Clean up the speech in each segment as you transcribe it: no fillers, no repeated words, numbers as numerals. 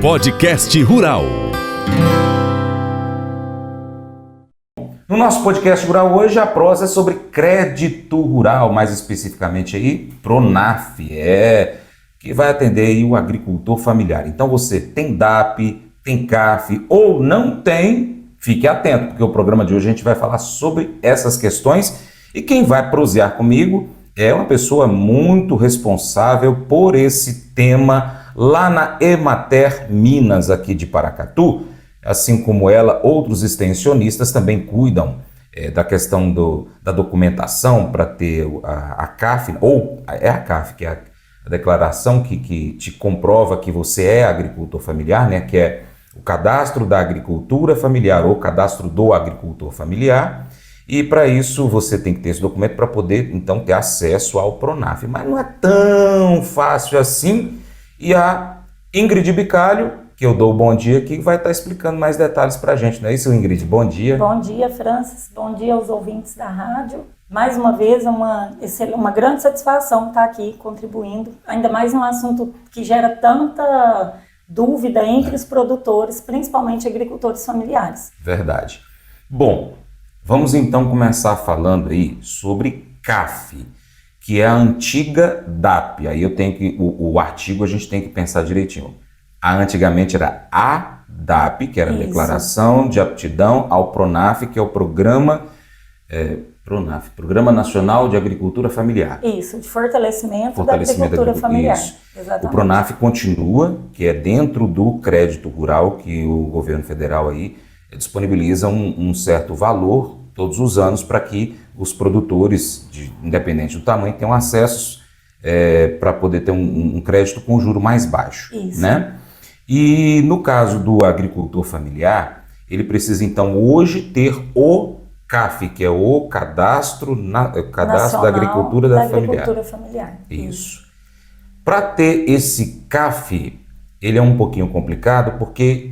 Podcast Rural. No nosso podcast rural hoje a prosa é sobre crédito rural, mais especificamente aí Pronaf, que vai atender aí o agricultor familiar. Então você tem DAP, tem CAF ou não tem, fique atento, porque o programa de hoje a gente vai falar sobre essas questões e quem vai prosear comigo é uma pessoa muito responsável por esse tema lá na Emater Minas aqui de Paracatu. Assim como ela, outros extensionistas também cuidam da questão da documentação para ter a CAF, ou é a CAF, que é a declaração que te comprova que você é agricultor familiar, né? Que é o cadastro da agricultura familiar ou cadastro do agricultor familiar. E para isso você tem que ter esse documento para poder então ter acesso ao Pronaf. Mas não é tão fácil assim. E a Ingrid Bicalho, que eu dou o bom dia aqui, vai estar explicando mais detalhes para a gente, não é isso, Ingrid? Bom dia. Bom dia, Francis. Bom dia aos ouvintes da rádio. Mais uma vez, uma grande satisfação estar aqui contribuindo, ainda mais num assunto que gera tanta dúvida entre os produtores, principalmente agricultores familiares. Verdade. Bom, vamos então começar falando aí sobre CAF, que é a antiga DAP. Aí eu tenho que, o artigo a gente tem que pensar direitinho. Antigamente era a DAP, que era a Declaração de Aptidão ao Pronaf, que é o Programa Nacional de Agricultura Familiar. Isso, de fortalecimento da agricultura familiar. Isso. Exatamente. O Pronaf continua, que é dentro do crédito rural, que o governo federal aí disponibiliza um certo valor todos os anos para que os produtores, independente do tamanho, tenham acesso para poder ter um crédito com juro mais baixo. Isso. Né? E no caso do agricultor familiar, ele precisa então hoje ter o CAF, que é o Cadastro da Agricultura Familiar. Isso. Para ter esse CAF, ele é um pouquinho complicado porque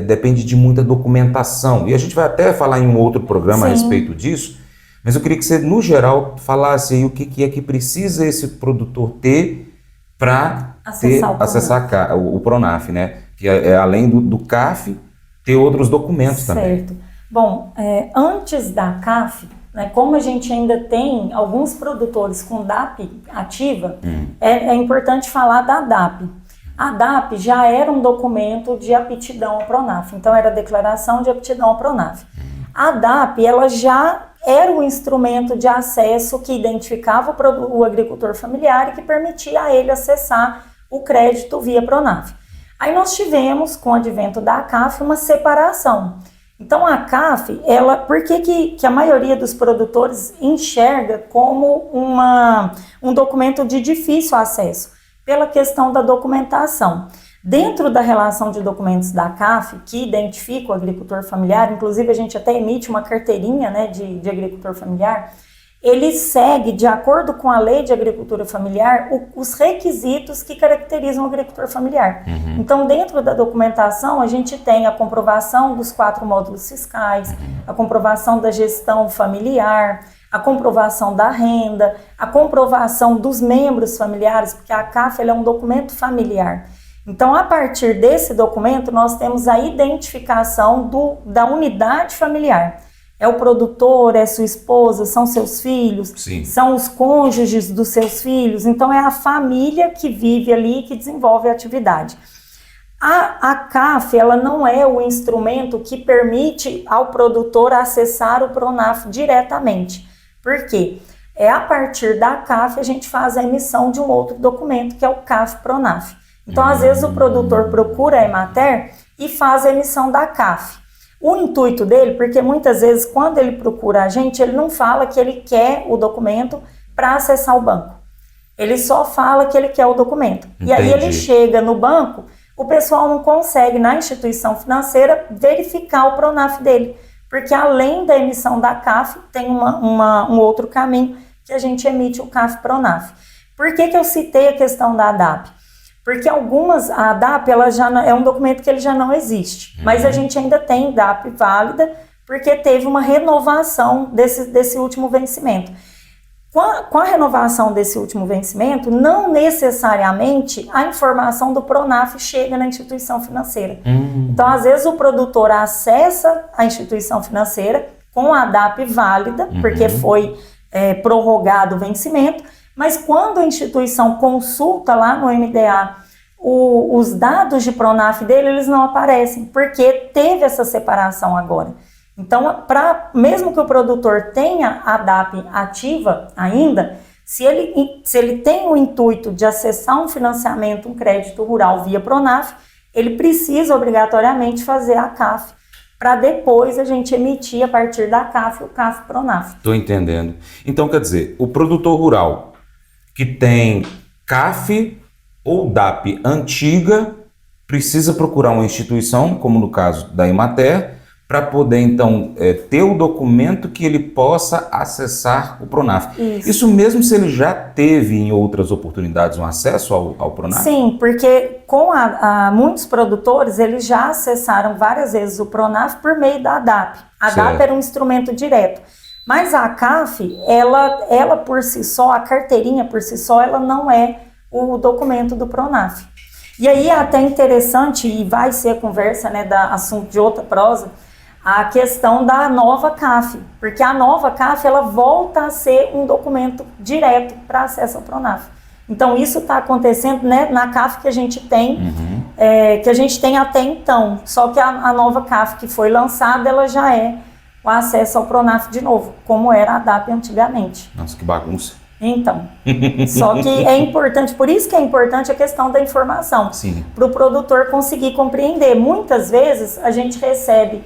depende de muita documentação. E a gente vai até falar em um outro programa a respeito disso, mas eu queria que você, no geral, falasse aí o que é que precisa esse produtor ter para acessar o Pronaf, né? Que além do CAF, ter outros documentos também. Certo. Bom, antes da CAF, né, como a gente ainda tem alguns produtores com DAP ativa, é importante falar da DAP. A DAP já era um documento de aptidão ao Pronaf, então era a declaração de aptidão ao Pronaf. A DAP, ela já era o instrumento de acesso que identificava o agricultor familiar e que permitia a ele acessar o crédito via Pronaf. Aí nós tivemos, com o advento da CAF, uma separação. Então a CAF, por que a maioria dos produtores enxerga como um documento de difícil acesso? Pela questão da documentação. Dentro da relação de documentos da CAF, que identifica o agricultor familiar, inclusive a gente até emite uma carteirinha, né, de agricultor familiar, ele segue, de acordo com a lei de agricultura familiar, os requisitos que caracterizam o agricultor familiar. Então, dentro da documentação, a gente tem a comprovação dos 4 módulos fiscais, a comprovação da gestão familiar, a comprovação da renda, a comprovação dos membros familiares, porque a CAF é um documento familiar. Então, a partir desse documento, nós temos a identificação da unidade familiar. É o produtor, é sua esposa, são seus filhos, Sim. São os cônjuges dos seus filhos. Então, é a família que vive ali e que desenvolve a atividade. A CAF, ela não é o instrumento que permite ao produtor acessar o Pronaf diretamente. Por quê? A partir da CAF, a gente faz a emissão de um outro documento, que é o CAF Pronaf. Então, às vezes, o produtor procura a Emater e faz a emissão da CAF. O intuito dele, porque muitas vezes, quando ele procura a gente, ele não fala que ele quer o documento para acessar o banco. Ele só fala que ele quer o documento. Entendi. E aí ele chega no banco, o pessoal não consegue, na instituição financeira, verificar o Pronaf dele. Porque além da emissão da CAF, tem um outro caminho que a gente emite o CAF Pronaf. Por que eu citei a questão da DAP? Porque a DAP ela já não, é um documento que ele já não existe, mas a gente ainda tem DAP válida porque teve uma renovação desse último vencimento. Com a renovação desse último vencimento, não necessariamente a informação do Pronaf chega na instituição financeira. Então, às vezes, o produtor acessa a instituição financeira com a DAP válida, porque foi prorrogado o vencimento, mas quando a instituição consulta lá no MDA os dados de Pronaf dele, eles não aparecem, porque teve essa separação agora. Então, mesmo que o produtor tenha a DAP ativa ainda, se ele tem o intuito de acessar um financiamento, um crédito rural via Pronaf, ele precisa obrigatoriamente fazer a CAF, para depois a gente emitir a partir da CAF o CAF Pronaf. Estou entendendo. Então, quer dizer, o produtor rural que tem CAF ou DAP antiga precisa procurar uma instituição, como no caso da Emater, para poder, então, ter o documento que ele possa acessar o Pronaf. Isso mesmo se ele já teve em outras oportunidades um acesso ao Pronaf? Sim, porque com muitos produtores, eles já acessaram várias vezes o Pronaf por meio da DAP. A DAP era um instrumento direto. Mas a CAF, ela por si só, a carteirinha por si só, ela não é o documento do Pronaf. E aí é até interessante, e vai ser a conversa, né, da assunto de outra prosa, a questão da nova CAF, porque a nova CAF ela volta a ser um documento direto para acesso ao Pronaf. Então isso está acontecendo, né, na CAF que a gente tem, que a gente tem até então, só que a nova CAF que foi lançada, ela já é o acesso ao Pronaf de novo, como era a DAP antigamente. Nossa, que bagunça. Então, só que é importante, por isso que é importante a questão da informação, para o produtor conseguir compreender. Muitas vezes a gente recebe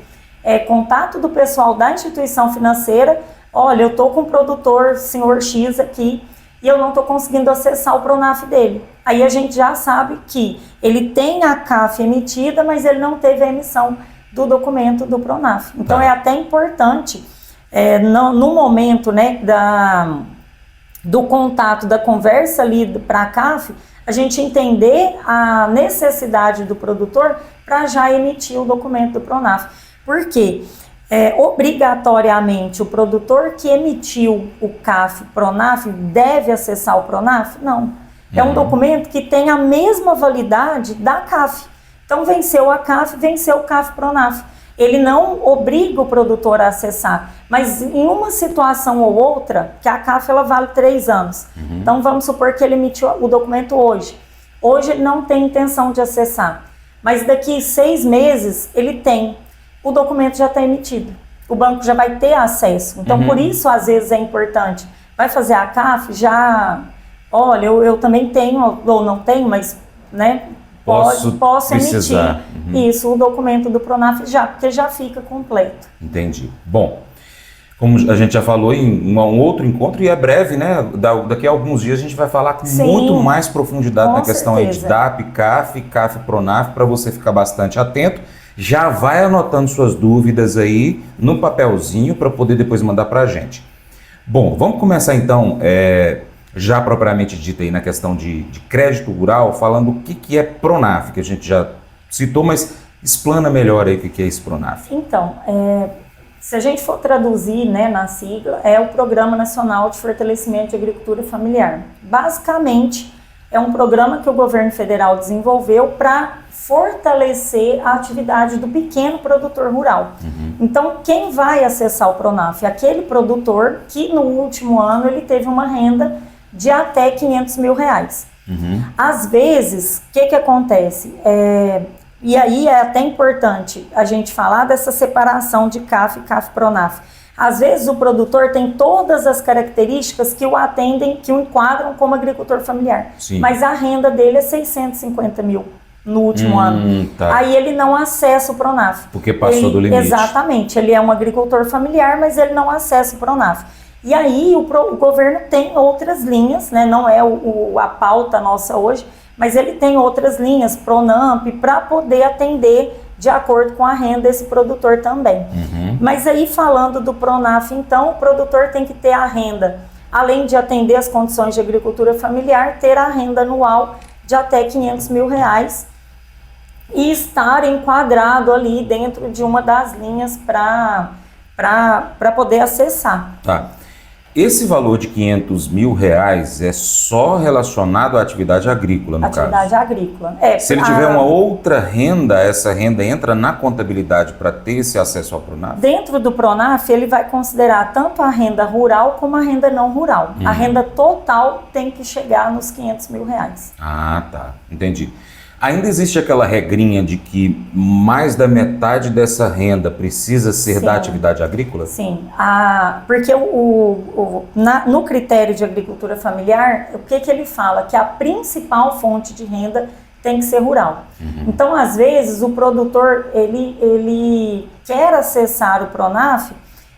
contato do pessoal da instituição financeira, olha, eu estou com o produtor senhor X aqui e eu não estou conseguindo acessar o Pronaf dele. Aí a gente já sabe que ele tem a CAF emitida, mas ele não teve a emissão do documento do Pronaf. Então é até importante, no momento, né, do contato, da conversa ali para a CAF, a gente entender a necessidade do produtor para já emitir o documento do Pronaf. Porque obrigatoriamente o produtor que emitiu o CAF Pronaf deve acessar o Pronaf? Não. É um documento que tem a mesma validade da CAF. Então venceu a CAF, venceu o CAF Pronaf. Ele não obriga o produtor a acessar, mas em uma situação ou outra, que a CAF ela vale 3 anos. Então vamos supor que ele emitiu o documento hoje. Hoje ele não tem intenção de acessar, mas daqui 6 meses ele tem. O documento já está emitido. O banco já vai ter acesso. Então por isso às vezes é importante. Vai fazer a CAF, já... Olha, eu também tenho, ou não tenho, mas... né? Posso emitir isso, o documento do Pronaf porque já fica completo. Entendi. Bom, como a gente já falou em um outro encontro, e é breve, né? Daqui a alguns dias a gente vai falar com muito mais profundidade na questão aí de DAP, CAF, CAF Pronaf, para você ficar bastante atento. Já vai anotando suas dúvidas aí no papelzinho para poder depois mandar para a gente. Bom, vamos começar então... já propriamente dita aí na questão de crédito rural, falando o que é Pronaf, que a gente já citou, mas explana melhor aí o que é esse Pronaf. Então, se a gente for traduzir, né, na sigla, é o Programa Nacional de Fortalecimento de Agricultura Familiar. Basicamente, é um programa que o governo federal desenvolveu para fortalecer a atividade do pequeno produtor rural. Então, quem vai acessar o Pronaf? Aquele produtor que no último ano ele teve uma renda de até R$500 mil. Às vezes, o que acontece? E aí é até importante a gente falar dessa separação de CAF e CAF Pronaf. Às vezes o produtor tem todas as características que o atendem, que o enquadram como agricultor familiar. Mas a renda dele é R$650 mil no último ano. Aí ele não acessa o Pronaf. Porque passou do limite. Exatamente, ele é um agricultor familiar, mas ele não acessa o Pronaf. E aí o governo tem outras linhas, né? Não é a pauta nossa hoje, mas ele tem outras linhas, Pronamp, para poder atender de acordo com a renda desse produtor também. Mas aí falando do Pronaf, então, o produtor tem que ter a renda, além de atender as condições de agricultura familiar, ter a renda anual de até R$500 mil e estar enquadrado ali dentro de uma das linhas para poder acessar. Esse valor de R$500 mil é só relacionado à atividade agrícola, no caso? Atividade agrícola. Se ele tiver uma outra renda, essa renda entra na contabilidade para ter esse acesso ao Pronaf? Dentro do Pronaf, ele vai considerar tanto a renda rural como a renda não rural. A renda total tem que chegar nos R$500 mil. Ah, tá. Entendi. Ainda existe aquela regrinha de que mais da metade dessa renda precisa ser da atividade agrícola? Sim, porque no critério de agricultura familiar, o que ele fala? Que a principal fonte de renda tem que ser rural. Então, às vezes, o produtor, ele quer acessar o Pronaf,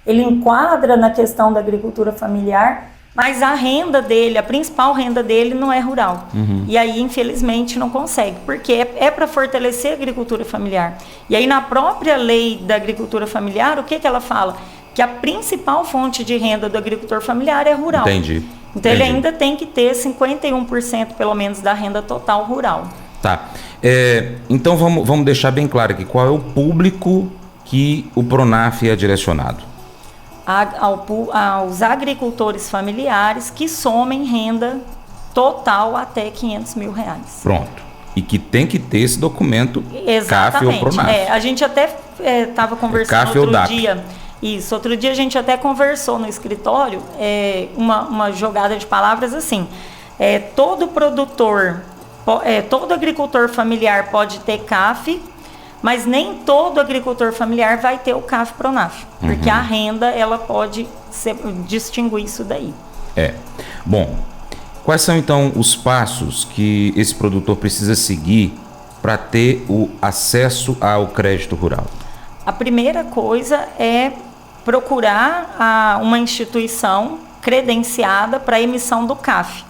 ele enquadra na questão da agricultura familiar, mas a renda dele, a principal renda dele não é rural. E aí, infelizmente, não consegue, porque é para fortalecer a agricultura familiar. E aí, na própria lei da agricultura familiar, o que ela fala? Que a principal fonte de renda do agricultor familiar é rural. Entendi. Então, ele ainda tem que ter 51% pelo menos da renda total rural. Tá. Então, vamos deixar bem claro aqui, qual é o público que o Pronaf é direcionado? Aos agricultores familiares que somem renda total até R$500 mil. Pronto. E que tem que ter esse documento CAF ou Pronaf. A gente até estava conversando outro dia. Isso, outro dia a gente até conversou no escritório, uma jogada de palavras assim. Todo produtor, todo agricultor familiar pode ter CAF, mas nem todo agricultor familiar vai ter o CAF Pronaf, porque a renda, ela pode distinguir isso daí. Bom, quais são então os passos que esse produtor precisa seguir para ter o acesso ao crédito rural? A primeira coisa é procurar uma instituição credenciada para a emissão do CAF.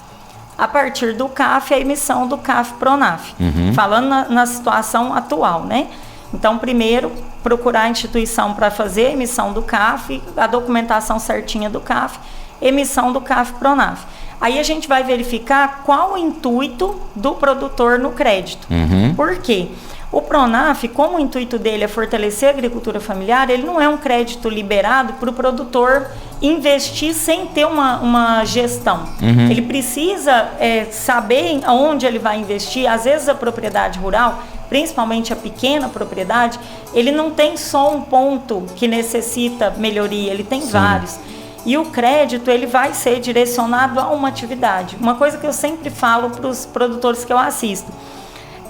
A partir do CAF, a emissão do CAF Pronaf. Falando na situação atual, né? Então, primeiro, procurar a instituição para fazer a emissão do CAF, a documentação certinha do CAF, emissão do CAF Pronaf. Aí a gente vai verificar qual o intuito do produtor no crédito. Por quê? O Pronaf, como o intuito dele é fortalecer a agricultura familiar, ele não é um crédito liberado para o produtor investir sem ter uma gestão. Ele precisa saber aonde ele vai investir. Às vezes a propriedade rural, principalmente a pequena propriedade, ele não tem só um ponto que necessita melhoria, ele tem vários. E o crédito, ele vai ser direcionado a uma atividade. Uma coisa que eu sempre falo para os produtores que eu assisto: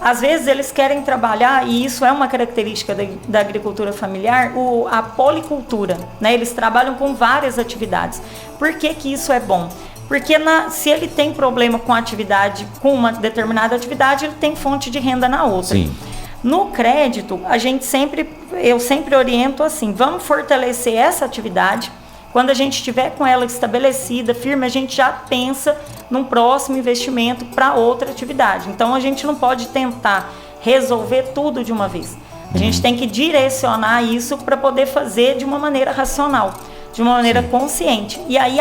às vezes eles querem trabalhar, e isso é uma característica da agricultura familiar, a policultura, né? Eles trabalham com várias atividades. Por que isso é bom? Porque se ele tem problema com com uma determinada atividade, ele tem fonte de renda na outra. Sim. No crédito, eu sempre oriento assim: vamos fortalecer essa atividade. Quando a gente estiver com ela estabelecida, firme, a gente já pensa num próximo investimento para outra atividade. Então, a gente não pode tentar resolver tudo de uma vez. A gente tem que direcionar isso para poder fazer de uma maneira racional, de uma maneira consciente. E aí,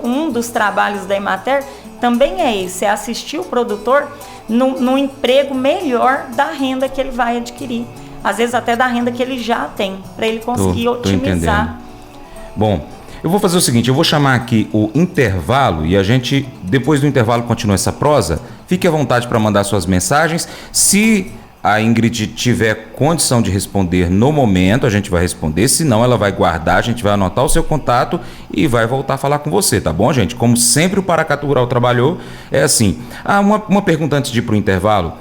um dos trabalhos da Emater também é esse: é assistir o produtor no emprego melhor da renda que ele vai adquirir. Às vezes, até da renda que ele já tem, para ele conseguir otimizar. Bom, eu vou fazer o seguinte: eu vou chamar aqui o intervalo e a gente, depois do intervalo, continua essa prosa. Fique à vontade para mandar suas mensagens. Se a Ingrid tiver condição de responder no momento, a gente vai responder. Se não, ela vai guardar, a gente vai anotar o seu contato e vai voltar a falar com você, tá bom, gente? Como sempre o Paracatu Rural trabalhou, é assim. Uma pergunta antes de ir para o intervalo.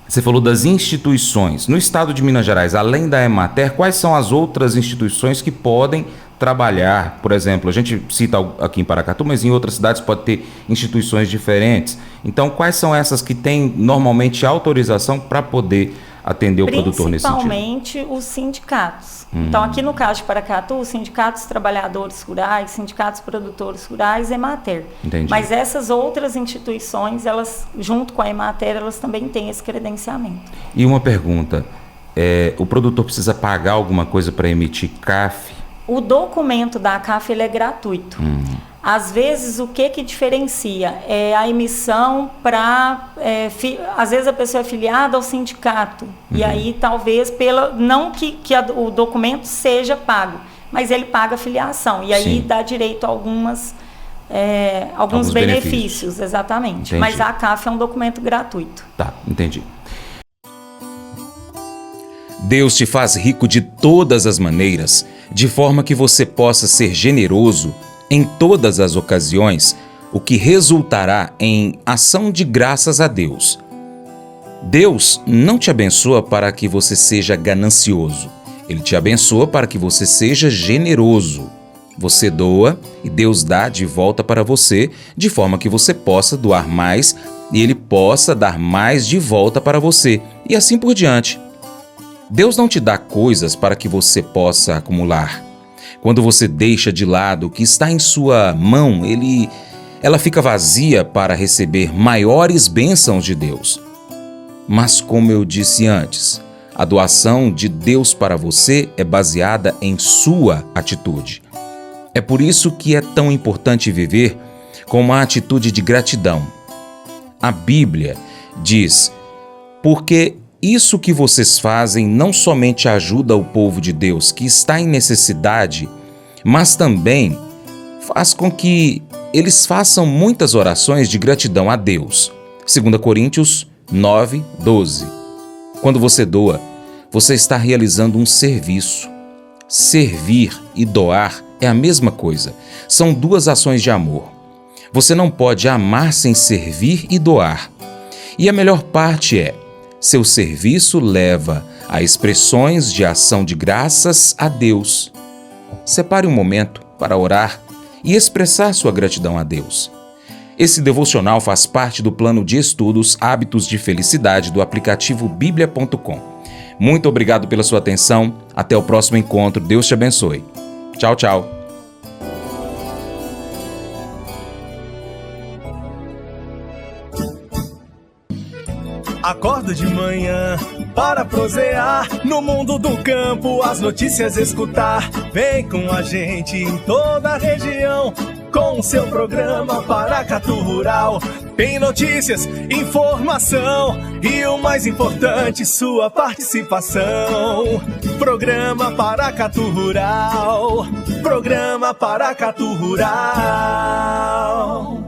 Você falou das instituições. No estado de Minas Gerais, além da Emater, quais são as outras instituições que podem trabalhar? Por exemplo, a gente cita aqui em Paracatu, mas em outras cidades pode ter instituições diferentes. Então, quais são essas que têm normalmente autorização para poder atender o produtor nesse sentido? Principalmente os sindicatos. Então, aqui no caso de Paracatu, os sindicatos trabalhadores rurais, sindicatos produtores rurais, Emater. Entendi. Mas essas outras instituições, elas, junto com a Emater, elas também têm esse credenciamento. E uma pergunta: o produtor precisa pagar alguma coisa para emitir CAF? O documento da CAF, ele é gratuito. Às vezes, o que diferencia é a emissão para... às vezes, a pessoa é filiada ao sindicato. E aí, talvez, não que o documento seja pago, mas ele paga filiação. E aí Sim. dá direito a alguns benefícios, exatamente. Entendi. Mas a CAF é um documento gratuito. Tá, entendi. Deus te faz rico de todas as maneiras, de forma que você possa ser generoso em todas as ocasiões, o que resultará em ação de graças a Deus. Deus não te abençoa para que você seja ganancioso. Ele te abençoa para que você seja generoso. Você doa e Deus dá de volta para você, de forma que você possa doar mais e Ele possa dar mais de volta para você, e assim por diante. Deus não te dá coisas para que você possa acumular. Quando você deixa de lado o que está em sua mão, ela fica vazia para receber maiores bênçãos de Deus. Mas como eu disse antes, a doação de Deus para você é baseada em sua atitude. É por isso que é tão importante viver com uma atitude de gratidão. A Bíblia diz: porque isso que vocês fazem não somente ajuda o povo de Deus que está em necessidade, mas também faz com que eles façam muitas orações de gratidão a Deus. 2 Coríntios 9:12. Quando você doa, você está realizando um serviço. Servir e doar é a mesma coisa. São duas ações de amor. Você não pode amar sem servir e doar. E a melhor parte é: seu serviço leva a expressões de ação de graças a Deus. Separe um momento para orar e expressar sua gratidão a Deus. Esse devocional faz parte do plano de estudos Hábitos de Felicidade do aplicativo bíblia.com. Muito obrigado pela sua atenção. Até o próximo encontro. Deus te abençoe. Tchau, tchau. Acordo de manhã para prosear no mundo do campo, as notícias escutar. Vem com a gente em toda a região com o seu programa Paracatu Rural. Tem notícias, informação e o mais importante, sua participação. Programa Paracatu Rural. Programa Paracatu Rural.